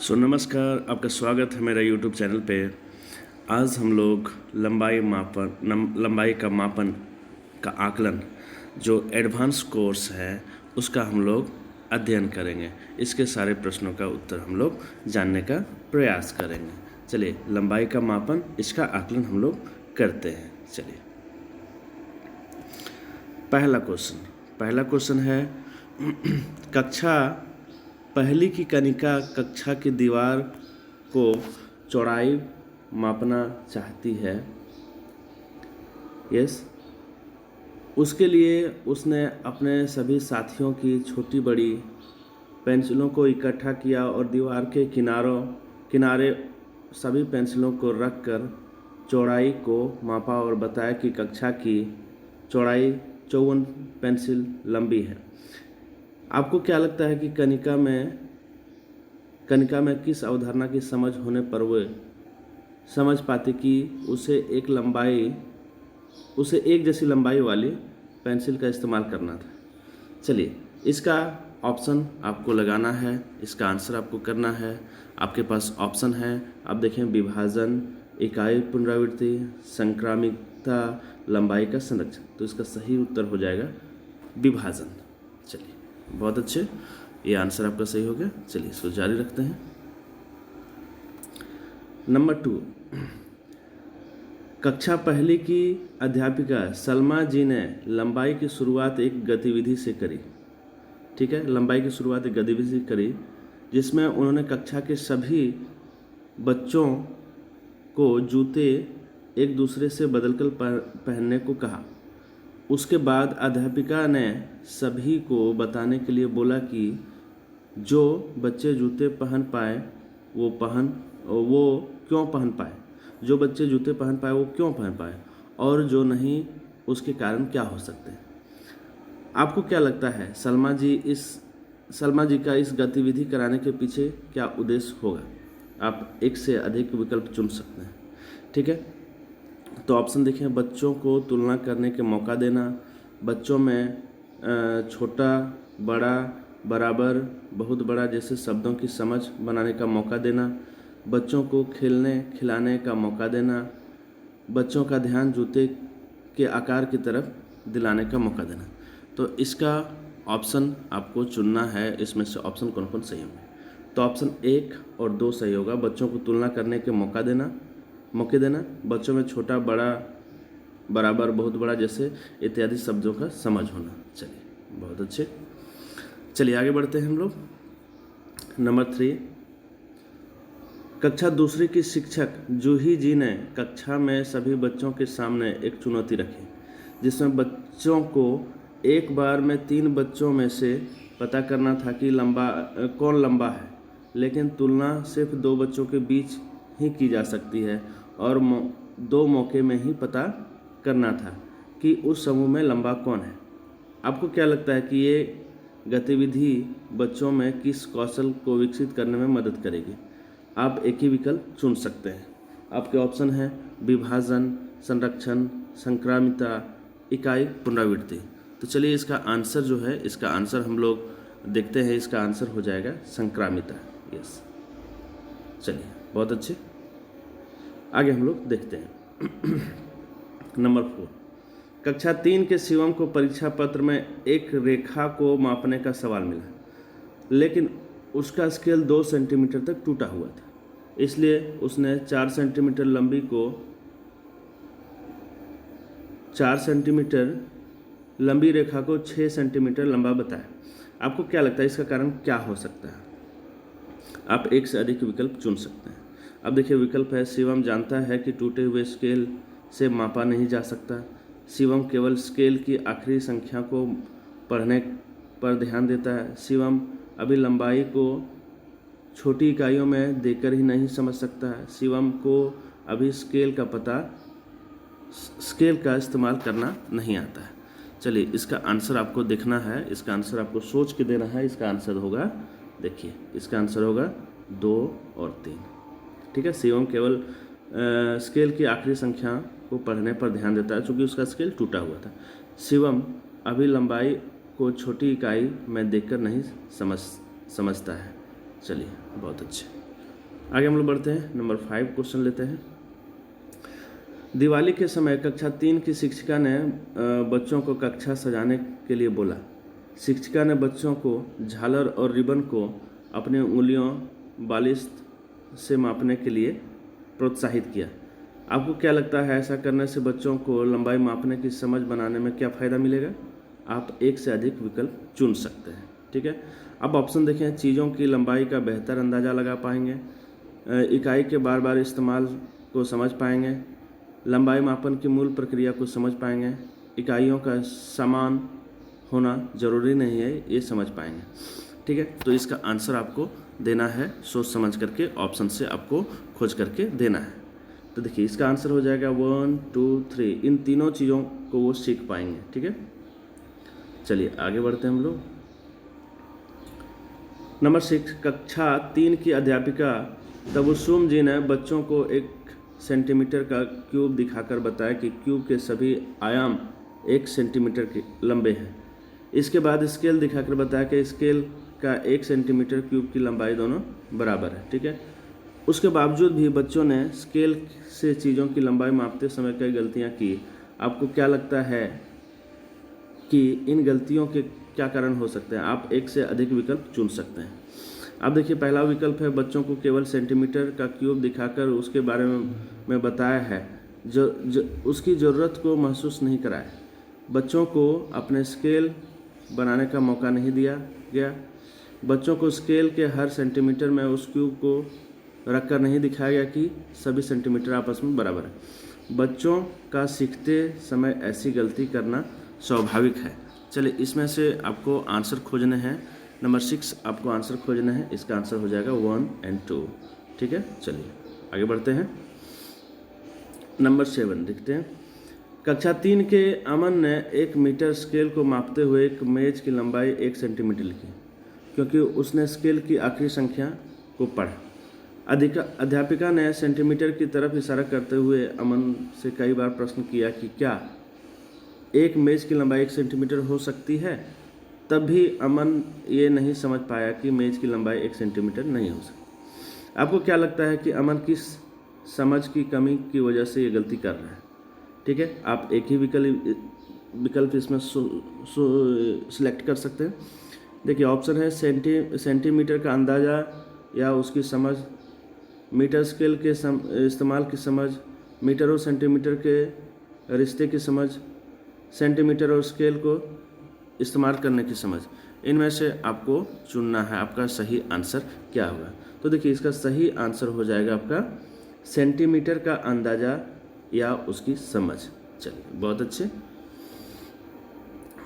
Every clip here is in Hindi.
नमस्कार, आपका स्वागत है मेरा यूट्यूब चैनल पे। आज हम लोग लंबाई का मापन का आकलन जो एडवांस कोर्स है उसका हम लोग अध्ययन करेंगे। इसके सारे प्रश्नों का उत्तर हम लोग जानने का प्रयास करेंगे। चलिए, लंबाई का मापन, इसका आकलन हम लोग करते हैं। चलिए, पहला क्वेश्चन है कक्षा पहली की कनिका कक्षा की दीवार को चौड़ाई मापना चाहती है। यस, उसके लिए उसने अपने सभी साथियों की छोटी बड़ी पेंसिलों को इकट्ठा किया और दीवार के किनारे सभी पेंसिलों को रखकर चौड़ाई को मापा और बताया कि कक्षा की चौड़ाई 54 पेंसिल लंबी है। आपको क्या लगता है कि कनिका में किस अवधारणा की समझ होने पर वे समझ पाते कि उसे एक जैसी लंबाई वाली पेंसिल का इस्तेमाल करना था? चलिए, इसका ऑप्शन आपको लगाना है, इसका आंसर आपको करना है। आपके पास ऑप्शन है, आप देखें, विभाजन, इकाई पुनरावृत्ति, संक्रामिकता, लंबाई का संरक्षण। तो इसका सही उत्तर हो जाएगा विभाजन। चलिए, बहुत अच्छे, ये आंसर आपका सही हो गया। चलिए, इसको जारी रखते हैं। नंबर 2, कक्षा पहली की अध्यापिका सलमा जी ने लंबाई की शुरुआत एक गतिविधि से करी। ठीक है, लंबाई की शुरुआत एक गतिविधि से करी जिसमें उन्होंने कक्षा के सभी बच्चों को जूते एक दूसरे से बदलकर पहनने को कहा। उसके बाद अध्यापिका ने सभी को बताने के लिए बोला कि जो बच्चे जूते पहन पाए वो क्यों पहन पाए और जो नहीं उसके कारण क्या हो सकते हैं। आपको क्या लगता है सलमा जी का इस गतिविधि कराने के पीछे क्या उद्देश्य होगा? आप एक से अधिक विकल्प चुन सकते हैं। ठीक है, तो ऑप्शन देखें, बच्चों को तुलना करने के मौका देना, बच्चों में छोटा, बड़ा, बराबर, बहुत बड़ा जैसे शब्दों की समझ बनाने का मौका देना, बच्चों को खेलने खिलाने का मौका देना, बच्चों का ध्यान जूते के आकार की तरफ दिलाने का मौका देना। तो इसका ऑप्शन आपको चुनना है, इसमें से ऑप्शन कौन कौन सही होंगे। तो ऑप्शन 1 और 2 सही होगा। बच्चों को तुलना करने के मौके देना, बच्चों में छोटा, बड़ा, बराबर, बहुत बड़ा जैसे इत्यादि शब्दों का समझ होना। चलिए, बहुत अच्छे। चलिए, आगे बढ़ते हैं हम लोग। नंबर 3, कक्षा दूसरी की शिक्षक जूही जी ने कक्षा में सभी बच्चों के सामने एक चुनौती रखी जिसमें बच्चों को एक बार में 3 बच्चों में से पता करना था कि कौन लंबा है, लेकिन तुलना सिर्फ 2 बच्चों के बीच ही की जा सकती है और 2 मौके में ही पता करना था कि उस समूह में लंबा कौन है। आपको क्या लगता है कि ये गतिविधि बच्चों में किस कौशल को विकसित करने में मदद करेगी? आप एक ही विकल्प चुन सकते हैं। आपके ऑप्शन हैं विभाजन, संरक्षण, संक्रामिता, इकाई पुनरावृत्ति। तो चलिए, इसका आंसर जो है, इसका आंसर हम लोग देखते हैं। इसका आंसर हो जाएगा संक्रामिता। यस, चलिए, बहुत अच्छे, आगे हम लोग देखते हैं। नंबर 4, कक्षा 3 के शिवम को परीक्षा पत्र में एक रेखा को मापने का सवाल मिला, लेकिन उसका स्केल 2 सेंटीमीटर तक टूटा हुआ था। इसलिए उसने 4 सेंटीमीटर लंबी रेखा को 6 सेंटीमीटर लंबा बताया। आपको क्या लगता है इसका कारण क्या हो सकता है? आप एक से अधिक विकल्प चुन सकते हैं। अब देखिए, विकल्प है, शिवम जानता है कि टूटे हुए स्केल से मापा नहीं जा सकता। शिवम केवल स्केल की आखिरी संख्या को पढ़ने पर ध्यान देता है। शिवम अभी लंबाई को छोटी इकाइयों में देकर ही नहीं समझ सकता है। शिवम को अभी स्केल का इस्तेमाल करना नहीं आता है। चलिए, इसका आंसर आपको देखना है, इसका आंसर आपको सोच के देना है। इसका आंसर होगा, देखिए, इसका आंसर होगा 2 और 3। ठीक है, शिवम केवल स्केल की आखिरी संख्या को पढ़ने पर ध्यान देता है क्योंकि उसका स्केल टूटा हुआ था। शिवम अभी लंबाई को छोटी इकाई में देखकर नहीं समझता है। चलिए, बहुत अच्छे। आगे हम लोग बढ़ते हैं, नंबर 5 क्वेश्चन लेते हैं। दिवाली के समय कक्षा 3 की शिक्षिका ने बच्चों को कक्षा सजाने के लिए बोला। शिक्षिका ने बच्चों को झालर और रिबन को अपनी उंगलियों बालिश से मापने के लिए प्रोत्साहित किया। आपको क्या लगता है ऐसा करने से बच्चों को लंबाई मापने की समझ बनाने में क्या फ़ायदा मिलेगा? आप एक से अधिक विकल्प चुन सकते हैं। ठीक है, अब ऑप्शन देखें। चीज़ों की लंबाई का बेहतर अंदाज़ा लगा पाएंगे, इकाई के बार बार इस्तेमाल को समझ पाएंगे, लंबाई मापन की मूल प्रक्रिया को समझ पाएंगे, इकाइयों का समान होना जरूरी नहीं है ये समझ पाएंगे। ठीक है, तो इसका आंसर आपको देना है सोच समझ करके, ऑप्शन से आपको खोज करके देना है। तो देखिए इसका आंसर हो जाएगा 1, 2, 3। इन तीनों चीज़ों को वो सीख पाएंगे। ठीक है, चलिए आगे बढ़ते हैं हम लोग। नंबर 6, कक्षा 3 की अध्यापिका तबस्सुम जी ने बच्चों को 1 सेंटीमीटर का क्यूब दिखाकर बताया कि क्यूब के सभी आयाम 1 सेंटीमीटर के लंबे हैं। इसके बाद स्केल दिखाकर बताया कि स्केल का 1 सेंटीमीटर क्यूब की लंबाई दोनों बराबर है। ठीक है, उसके बावजूद भी बच्चों ने स्केल से चीज़ों की लंबाई मापते समय कई गलतियां की। आपको क्या लगता है कि इन गलतियों के क्या कारण हो सकते हैं? आप एक से अधिक विकल्प चुन सकते हैं। अब देखिए पहला विकल्प है बच्चों को केवल सेंटीमीटर का क्यूब दिखाकर उसके बारे में बताया है, जो उसकी ज़रूरत को महसूस नहीं कराया। बच्चों को अपने स्केल बनाने का मौका नहीं दिया गया। बच्चों को स्केल के हर सेंटीमीटर में उस क्यूब को रखकर नहीं दिखाया गया कि सभी सेंटीमीटर आपस में बराबर है। बच्चों का सीखते समय ऐसी गलती करना स्वाभाविक है। चलिए इसमें से आपको आंसर खोजने हैं। नंबर 6 आपको आंसर खोजना है, इसका आंसर हो जाएगा 1 और 2। ठीक है, चलिए आगे बढ़ते हैं। नंबर 7 देखते हैं। कक्षा 3 के अमन ने 1 मीटर स्केल को मापते हुए एक मेज की लंबाई 1 सेंटीमीटर लिखी, क्योंकि उसने स्केल की आखिरी संख्या को पढ़ा। अध्यापिका ने सेंटीमीटर की तरफ इशारा करते हुए अमन से कई बार प्रश्न किया कि क्या एक मेज की लंबाई 1 सेंटीमीटर हो सकती है। तब भी अमन ये नहीं समझ पाया कि मेज की लंबाई 1 सेंटीमीटर नहीं हो सकती। आपको क्या लगता है कि अमन किस समझ की कमी की वजह से ये गलती कर रहा है? ठीक है, आप एक ही विकल्प इसमें सिलेक्ट कर सकते हैं। देखिए ऑप्शन है सेंटीमीटर का अंदाज़ा या उसकी समझ, मीटर स्केल के इस्तेमाल की समझ, मीटर और सेंटीमीटर के रिश्ते की समझ, सेंटीमीटर और स्केल को इस्तेमाल करने की समझ। इनमें से आपको चुनना है आपका सही आंसर क्या होगा। तो देखिए इसका सही आंसर हो जाएगा आपका सेंटीमीटर का अंदाज़ा या उसकी समझ। चलिए बहुत अच्छे।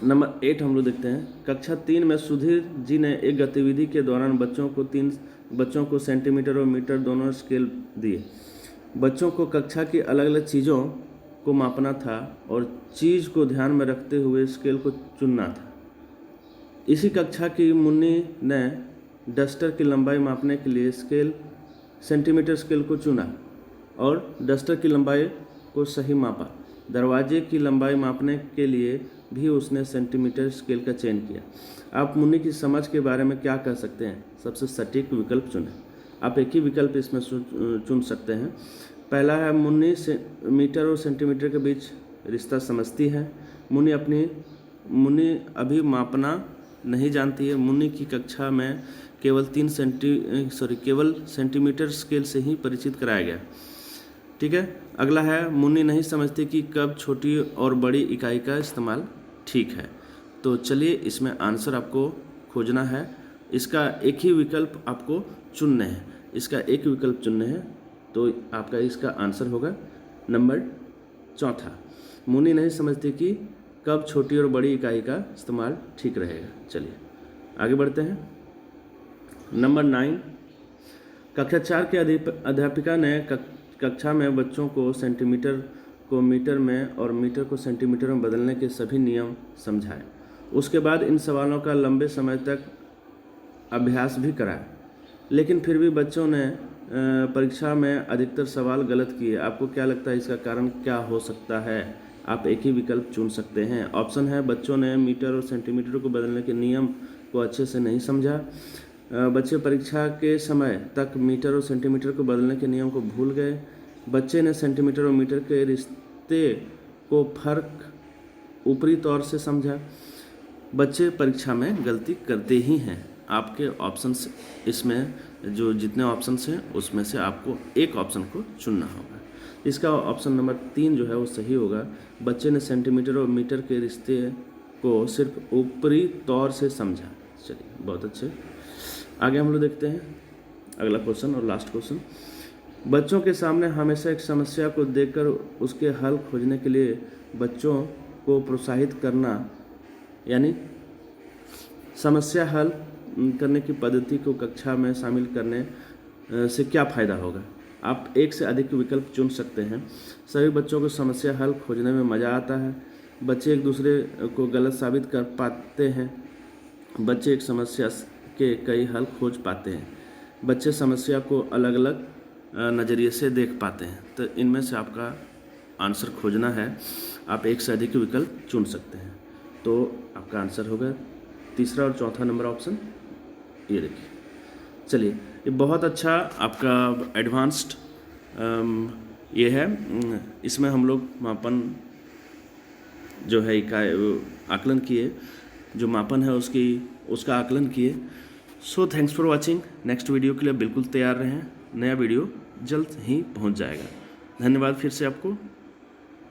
नंबर 8 हम लोग देखते हैं। कक्षा 3 में सुधीर जी ने एक गतिविधि के दौरान बच्चों को सेंटीमीटर और मीटर दोनों स्केल दिए। बच्चों को कक्षा की अलग अलग चीज़ों को मापना था और चीज़ को ध्यान में रखते हुए स्केल को चुनना था। इसी कक्षा की मुन्नी ने डस्टर की लंबाई मापने के लिए सेंटीमीटर स्केल को चुना और डस्टर की लंबाई को सही मापा। दरवाजे की लंबाई मापने के लिए भी उसने सेंटीमीटर स्केल का चयन किया। आप मुन्नी की समझ के बारे में क्या कह सकते हैं? सबसे सटीक विकल्प चुनें। आप एक ही विकल्प इसमें चुन सकते हैं। पहला है मुन्नी से मीटर और सेंटीमीटर के बीच रिश्ता समझती है। मुन्नी अभी मापना नहीं जानती है। मुन्नी की कक्षा में केवल केवल सेंटीमीटर स्केल से ही परिचित कराया गया। ठीक है, अगला है मुन्नी नहीं समझती कि कब छोटी और बड़ी इकाई का इस्तेमाल ठीक है। तो चलिए इसमें आंसर आपको खोजना है। इसका एक ही विकल्प आपको चुनने हैं। इसका एक विकल्प चुनने हैं तो आपका इसका आंसर होगा नंबर 4। मुन्नी नहीं समझती कि कब छोटी और बड़ी इकाई का इस्तेमाल ठीक रहेगा। चलिए आगे बढ़ते हैं। नंबर 9, कक्षा 4 के अध्यापिका ने कक्षा में बच्चों को सेंटीमीटर को मीटर में और मीटर को सेंटीमीटर में बदलने के सभी नियम समझाए। उसके बाद इन सवालों का लंबे समय तक अभ्यास भी कराया, लेकिन फिर भी बच्चों ने परीक्षा में अधिकतर सवाल गलत किए। आपको क्या लगता है इसका कारण क्या हो सकता है? आप एक ही विकल्प चुन सकते हैं। ऑप्शन है बच्चों ने मीटर और सेंटीमीटर को बदलने के नियम को अच्छे से नहीं समझा, बच्चे परीक्षा के समय तक मीटर और सेंटीमीटर को बदलने के नियम को भूल गए। बच्चे ने सेंटीमीटर और मीटर के रिश्ते को फर्क ऊपरी तौर से समझा। बच्चे परीक्षा में गलती करते ही हैं। आपके ऑप्शंस इसमें जो जितने ऑप्शंस हैं उसमें से आपको एक ऑप्शन को चुनना होगा। इसका ऑप्शन नंबर 3 जो है वो सही होगा। बच्चे ने सेंटीमीटर और मीटर के रिश्ते को सिर्फ ऊपरी तौर से समझा। चलिए, बहुत अच्छे। आगे हम लोग देखते हैं अगला क्वेश्चन और लास्ट क्वेश्चन। बच्चों के सामने हमेशा एक समस्या को देखकर उसके हल खोजने के लिए बच्चों को प्रोत्साहित करना, यानी समस्या हल करने की पद्धति को कक्षा में शामिल करने से क्या फ़ायदा होगा। आप एक से अधिक विकल्प चुन सकते हैं। सभी बच्चों को समस्या हल खोजने में मज़ा आता है। बच्चे एक दूसरे को गलत साबित कर पाते हैं। बच्चे एक समस्या के कई हल खोज पाते हैं। बच्चे समस्या को अलग अलग नज़रिए से देख पाते हैं। तो इनमें से आपका आंसर खोजना है। आप एक से अधिक विकल्प चुन सकते हैं। तो आपका आंसर होगा तीसरा और चौथा नंबर ऑप्शन, ये देखिए। चलिए, ये बहुत अच्छा आपका एडवांस्ड ये है। इसमें हम लोग मापन जो है आकलन किए, जो मापन है उसका आकलन किए। So thanks for watching. Next video के लिए बिल्कुल तैयार रहें। नया वीडियो जल्द ही पहुंच जाएगा। धन्यवाद फिर से आपको।